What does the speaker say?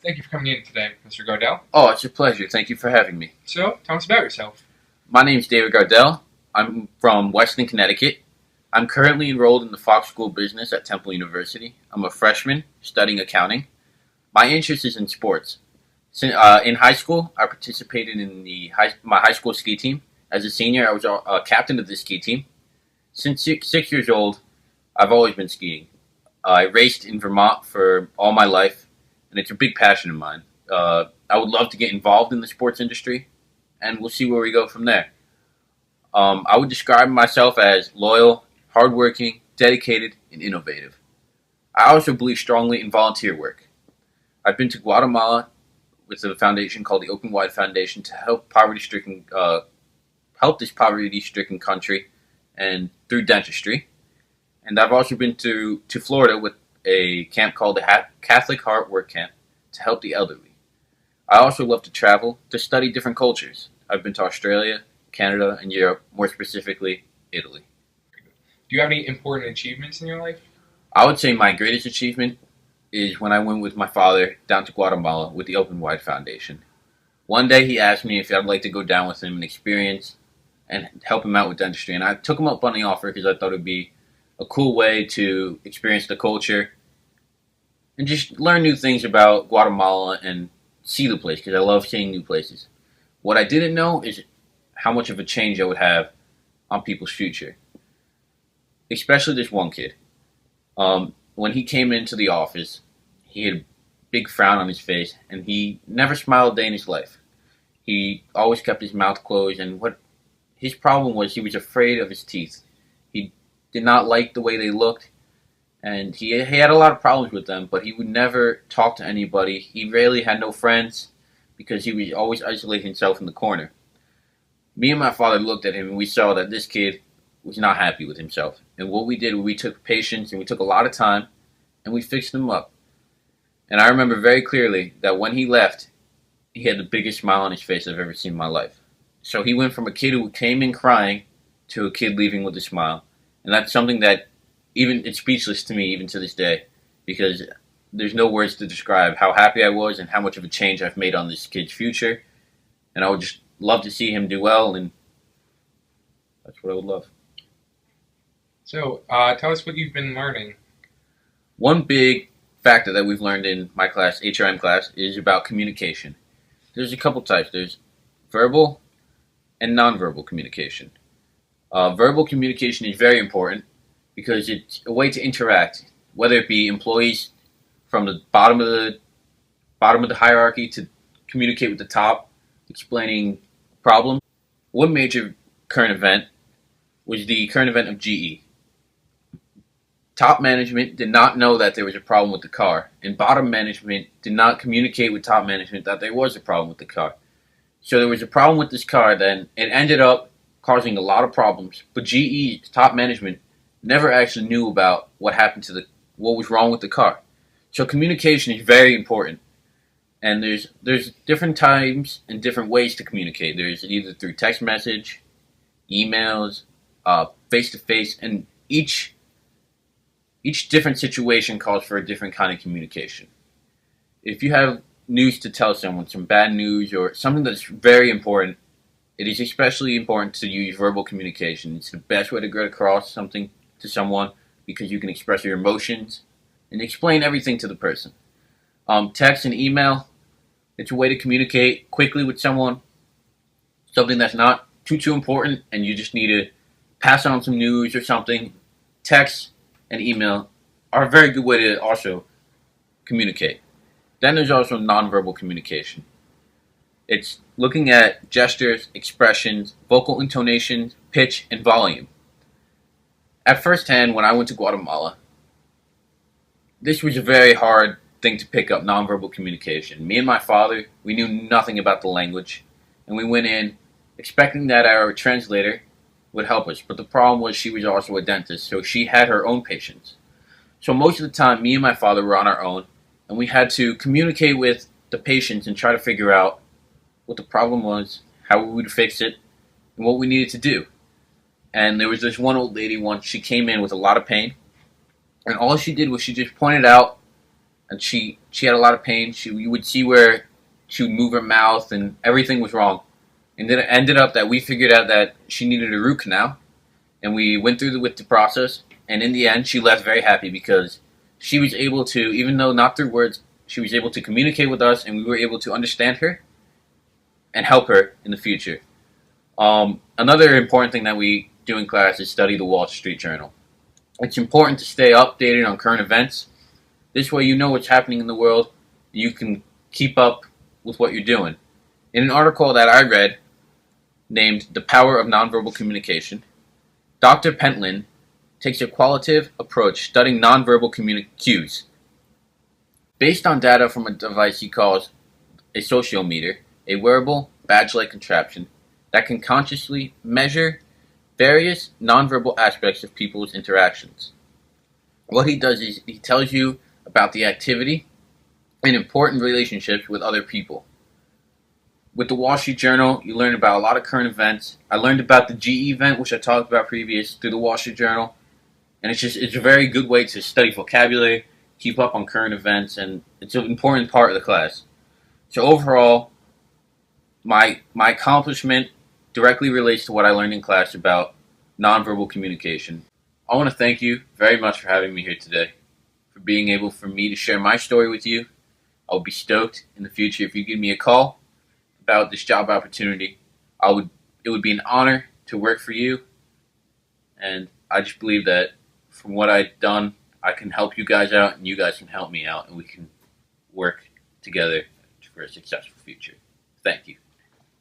Thank you for coming in today, Mr. Gardell. Oh, it's a pleasure. Thank you for having me. So, tell us about yourself. My name's David Gardell. I'm from Weston, Connecticut. I'm currently enrolled in the Fox School of Business at Temple University. I'm a freshman studying accounting. My interest is in sports. In high school, I participated in my high school ski team. As a senior, I was a captain of the ski team. Since 6 years old, I've always been skiing. I raced in Vermont for all my life, and it's a big passion of mine. I would love to get involved in the sports industry, and we'll see where we go from there. I would describe myself as loyal, hardworking, dedicated, and innovative. I also believe strongly in volunteer work. I've been to Guatemala with a foundation called the Open Wide Foundation to help help this poverty-stricken country, and through dentistry. And I've also been to Florida with a camp called the Catholic Heart Work Camp to help the elderly. I also love to travel to study different cultures. I've been to Australia, Canada, and Europe, more specifically, Italy. Do you have any important achievements in your life? I would say my greatest achievement is when I went with my father down to Guatemala with the Open Wide Foundation. One day he asked me if I'd like to go down with him and experience and help him out with dentistry. And I took him up on the offer because I thought it would be a cool way to experience the culture and just learn new things about Guatemala and see the place because I love seeing new places. What I didn't know is how much of a change I would have on people's future, especially this one kid. When he came into the office, he had a big frown on his face, and he never smiled a day in his life. He always kept his mouth closed, and what his problem was, he was afraid of his teeth. He did not like the way they looked, and he had a lot of problems with them, but he would never talk to anybody. He rarely had no friends because he would always isolate himself in the corner. Me and my father looked at him, and we saw that this kid was not happy with himself. And what we did, we took patience, and we took a lot of time, and we fixed him up. And I remember very clearly that when he left, he had the biggest smile on his face I've ever seen in my life. So he went from a kid who came in crying to a kid leaving with a smile. And that's something that it's speechless to me even to this day, because there's no words to describe how happy I was and how much of a change I've made on this kid's future. And I would just love to see him do well, and that's what I would love. So, tell us what you've been learning. One big factor that we've learned in my class, HRM class, is about communication. There's a couple types. There's verbal and nonverbal communication. Verbal communication is very important because it's a way to interact, whether it be employees from the bottom of the hierarchy to communicate with the top, explaining problems. One major current event was the current event of GE. Top management did not know that there was a problem with the car, and bottom management did not communicate with top management that there was a problem with the car. So there was a problem with this car, then it ended up causing a lot of problems, but GE's top management never actually knew about what was wrong with the car. So communication is very important. And there's different times and different ways to communicate. There's either through text message, emails, face-to-face, and each different situation calls for a different kind of communication. If you have news to tell someone, some bad news or something that's very important, it is especially important to use verbal communication. It's the best way to get across something to someone because you can express your emotions and explain everything to the person. Text and email, it's a way to communicate quickly with someone, something that's not too important, and you just need to pass on some news or something. Text and email are a very good way to also communicate. Then there's also nonverbal communication. It's looking at gestures, expressions, vocal intonations, pitch, and volume. At first hand, when I went to Guatemala, this was a very hard thing to pick up, nonverbal communication. Me and my father, we knew nothing about the language, and we went in expecting that our translator would help us. But the problem was she was also a dentist, so she had her own patients. So most of the time, me and my father were on our own, and we had to communicate with the patients and try to figure out what the problem was, how we would fix it, and what we needed to do. And there was this one old lady once, she came in with a lot of pain, and all she did was she just pointed out and she had a lot of pain. You would see where she would move her mouth, and everything was wrong. And then it ended up that we figured out that she needed a root canal, and we went through with the process. And in the end, she left very happy because she was able to, even though not through words, she was able to communicate with us, and we were able to understand her and help her in the future. Another important thing that we do in class is study the Wall Street Journal. It's important to stay updated on current events. This way, you know what's happening in the world. You can keep up with what you're doing. In an article that I read named "The Power of Nonverbal Communication," Dr. Pentland takes a qualitative approach studying nonverbal cues. Based on data from a device he calls a sociometer, a wearable, badge-like contraption that can consciously measure various nonverbal aspects of people's interactions. What he does is he tells you about the activity and important relationships with other people. With the Wall Street Journal, you learn about a lot of current events. I learned about the GE event, which I talked about previous, through the Wall Street Journal. And it's a very good way to study vocabulary, keep up on current events, and it's an important part of the class. So overall, my accomplishment directly relates to what I learned in class about nonverbal communication. I want to thank you very much for having me here today, for being able for me to share my story with you. I'll be stoked in the future if you give me a call about this job opportunity. It would be an honor to work for you, and I just believe that from what I've done, I can help you guys out, and you guys can help me out, and we can work together for a successful future. Thank you.